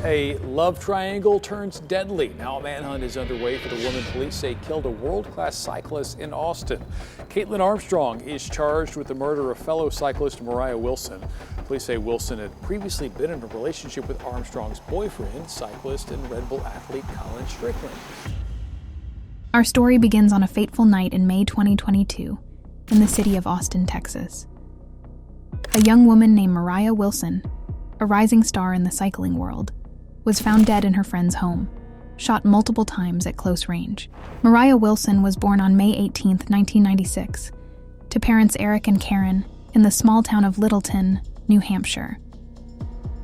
A love triangle turns deadly. Now a manhunt is underway for the woman police say killed a world-class cyclist in Austin. Kaitlin Armstrong is charged with the murder of fellow cyclist Moriah Wilson. Police say Wilson had previously been in a relationship with Armstrong's boyfriend, cyclist and Red Bull athlete Colin Strickland. Our story begins on a fateful night in May 2022 in the city of Austin, Texas. A young woman named Moriah Wilson, a rising star in the cycling world, was found dead in her friend's home, shot multiple times at close range. Moriah Wilson was born on May 18, 1996, to parents Eric and Karen in the small town of Littleton, New Hampshire.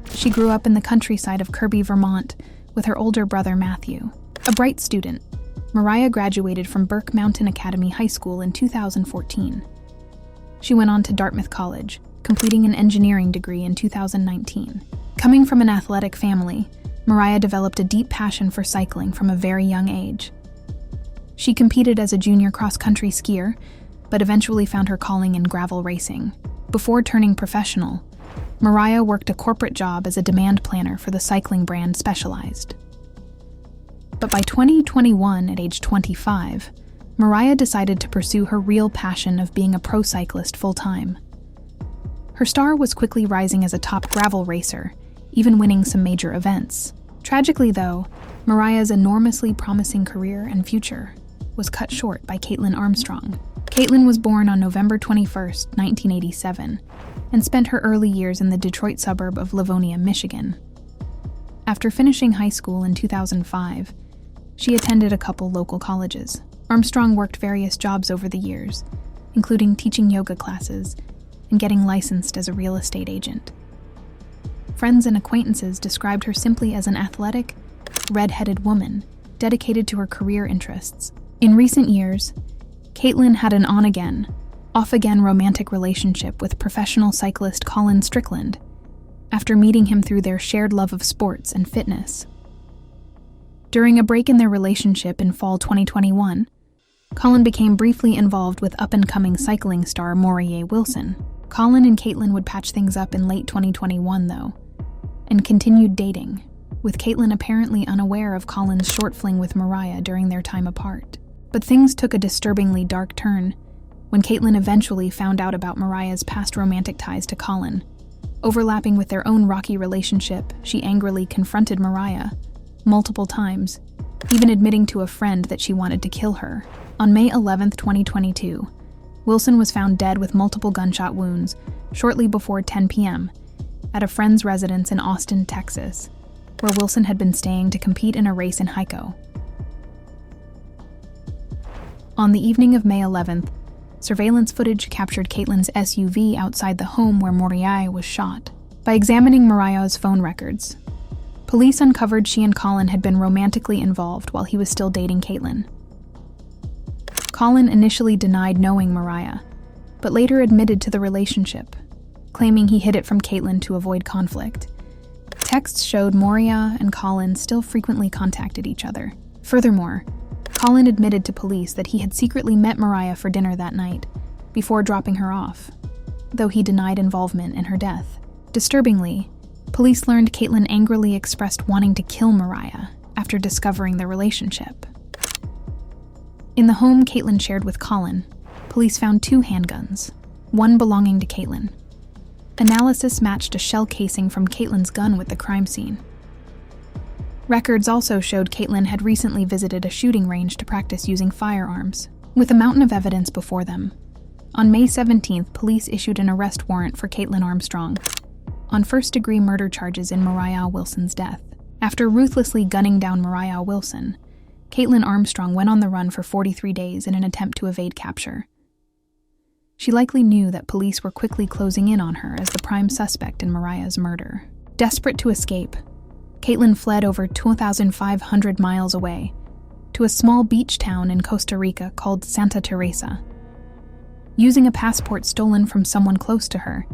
She grew up in the countryside of Kirby, Vermont, with her older brother Matthew. A bright student, Moriah graduated from Burke Mountain Academy High School in 2014. She went on to Dartmouth College, completing an engineering degree in 2019. Coming from an athletic family, Moriah developed a deep passion for cycling from a very young age. She competed as a junior cross-country skier, but eventually found her calling in gravel racing. Before turning professional, Moriah worked a corporate job as a demand planner for the cycling brand Specialized. But by 2021, at age 25, Moriah decided to pursue her real passion of being a pro cyclist full-time. Her star was quickly rising as a top gravel racer, even winning some major events. Tragically, though, Moriah's enormously promising career and future was cut short by Kaitlin Armstrong. Kaitlin was born on November 21, 1987, and spent her early years in the Detroit suburb of Livonia, Michigan. After finishing high school in 2005, she attended a couple local colleges. Armstrong worked various jobs over the years, including teaching yoga classes and getting licensed as a real estate agent. Friends and acquaintances described her simply as an athletic, red-headed woman dedicated to her career interests. In recent years, Kaitlin had an on-again, off-again romantic relationship with professional cyclist Colin Strickland after meeting him through their shared love of sports and fitness. During a break in their relationship in fall 2021, Colin became briefly involved with up-and-coming cycling star Moriah Wilson. Colin and Kaitlin would patch things up in late 2021, though, and continued dating, with Kaitlin apparently unaware of Colin's short fling with Moriah during their time apart. But things took a disturbingly dark turn when Kaitlin eventually found out about Moriah's past romantic ties to Colin. Overlapping with their own rocky relationship, she angrily confronted Moriah multiple times, even admitting to a friend that she wanted to kill her. On May 11, 2022, Wilson was found dead with multiple gunshot wounds shortly before 10 p.m. at a friend's residence in Austin, Texas, where Wilson had been staying to compete in a race in Hico. On the evening of May 11th, surveillance footage captured Kaitlin's SUV outside the home where Moriah was shot. By examining Moriah's phone records, police uncovered she and Colin had been romantically involved while he was still dating Kaitlin. Colin initially denied knowing Moriah, but later admitted to the relationship, claiming he hid it from Kaitlin to avoid conflict. Texts showed Moriah and Colin still frequently contacted each other. Furthermore, Colin admitted to police that he had secretly met Moriah for dinner that night, before dropping her off, though he denied involvement in her death. Disturbingly, police learned Kaitlin angrily expressed wanting to kill Moriah after discovering the relationship. In the home Kaitlin shared with Colin, police found 2 handguns, one belonging to Kaitlin. Analysis matched a shell casing from Caitlin's gun with the crime scene. Records also showed Kaitlin had recently visited a shooting range to practice using firearms. With a mountain of evidence before them, on May 17th, police issued an arrest warrant for Kaitlin Armstrong on first-degree murder charges in Moriah Wilson's death. After ruthlessly gunning down Moriah Wilson, Kaitlin Armstrong went on the run for 43 days in an attempt to evade capture. She likely knew that police were quickly closing in on her as the prime suspect in Moriah's murder. Desperate to escape, Kaitlin fled over 2,500 miles away to a small beach town in Costa Rica called Santa Teresa. Using a passport stolen from someone close to her,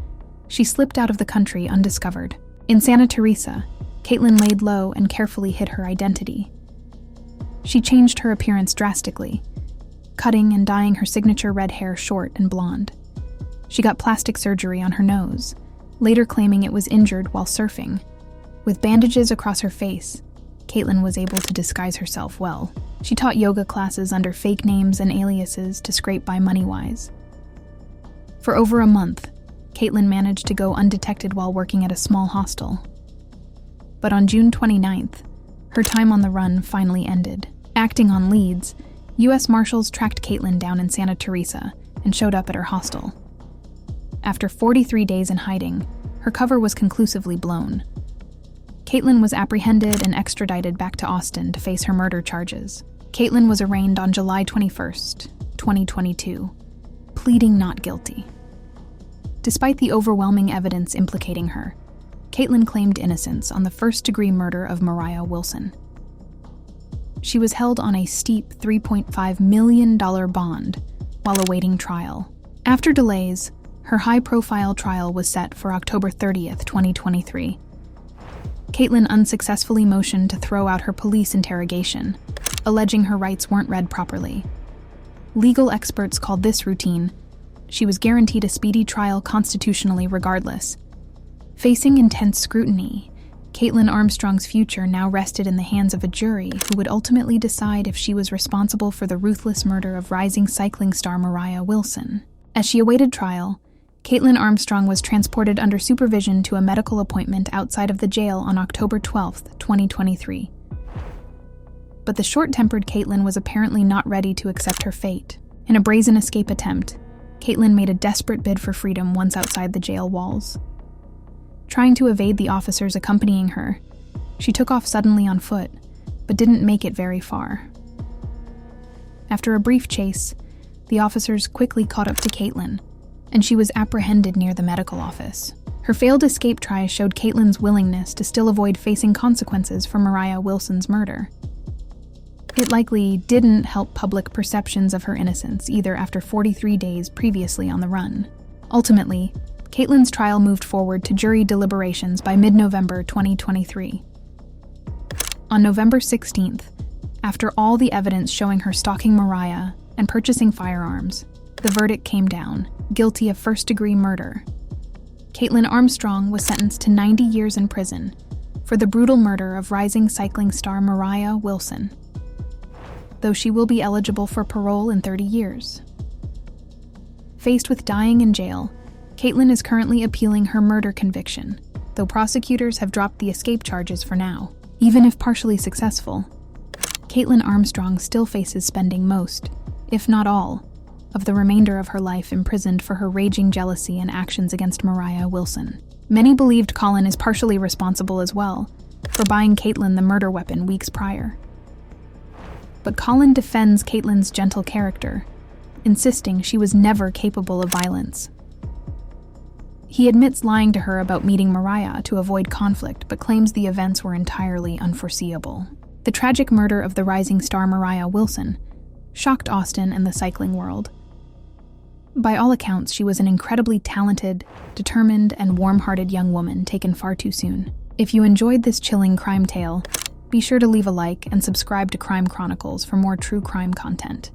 she slipped out of the country undiscovered. In Santa Teresa, Kaitlin laid low and carefully hid her identity. She changed her appearance drastically, cutting and dyeing her signature red hair short and blonde. She got plastic surgery on her nose, later claiming it was injured while surfing. With bandages across her face, Kaitlin was able to disguise herself well. She taught yoga classes under fake names and aliases to scrape by money-wise. For over a month, Kaitlin managed to go undetected while working at a small hostel. But on June 29th, her time on the run finally ended. Acting on leads, U.S. Marshals tracked Kaitlin down in Santa Teresa and showed up at her hostel. After 43 days in hiding, her cover was conclusively blown. Kaitlin was apprehended and extradited back to Austin to face her murder charges. Kaitlin was arraigned on July 21st, 2022, pleading not guilty. Despite the overwhelming evidence implicating her, Kaitlin claimed innocence on the first-degree murder of Moriah Wilson. She was held on a steep $3.5 million bond while awaiting trial. After delays, her high-profile trial was set for October 30th, 2023. Kaitlin unsuccessfully motioned to throw out her police interrogation, alleging her rights weren't read properly. Legal experts called this routine. She was guaranteed a speedy trial constitutionally regardless. Facing intense scrutiny, Kaitlin Armstrong's future now rested in the hands of a jury who would ultimately decide if she was responsible for the ruthless murder of rising cycling star Moriah Wilson. As she awaited trial, Kaitlin Armstrong was transported under supervision to a medical appointment outside of the jail on October 12, 2023. But the short-tempered Kaitlin was apparently not ready to accept her fate. In a brazen escape attempt, Kaitlin made a desperate bid for freedom once outside the jail walls. Trying to evade the officers accompanying her, she took off suddenly on foot, but didn't make it very far. After a brief chase, the officers quickly caught up to Kaitlin, and she was apprehended near the medical office. Her failed escape try showed Kaitlin's willingness to still avoid facing consequences for Moriah Wilson's murder. It likely didn't help public perceptions of her innocence either after 43 days previously on the run. Ultimately, Kaitlin's trial moved forward to jury deliberations by mid-November 2023. On November 16th, after all the evidence showing her stalking Moriah and purchasing firearms, the verdict came down, guilty of first-degree murder. Kaitlin Armstrong was sentenced to 90 years in prison for the brutal murder of rising cycling star Moriah Wilson, though she will be eligible for parole in 30 years. Faced with dying in jail, Kaitlin is currently appealing her murder conviction, though prosecutors have dropped the escape charges for now. Even if partially successful, Kaitlin Armstrong still faces spending most, if not all, of the remainder of her life imprisoned for her raging jealousy and actions against Moriah Wilson. Many believed Colin is partially responsible as well, for buying Kaitlin the murder weapon weeks prior. But Colin defends Kaitlin's gentle character, insisting she was never capable of violence. He admits lying to her about meeting Moriah to avoid conflict, but claims the events were entirely unforeseeable. The tragic murder of the rising star Moriah Wilson shocked Austin and the cycling world. By all accounts, she was an incredibly talented, determined, and warm-hearted young woman taken far too soon. If you enjoyed this chilling crime tale, be sure to leave a like and subscribe to Crime Chronicles for more true crime content.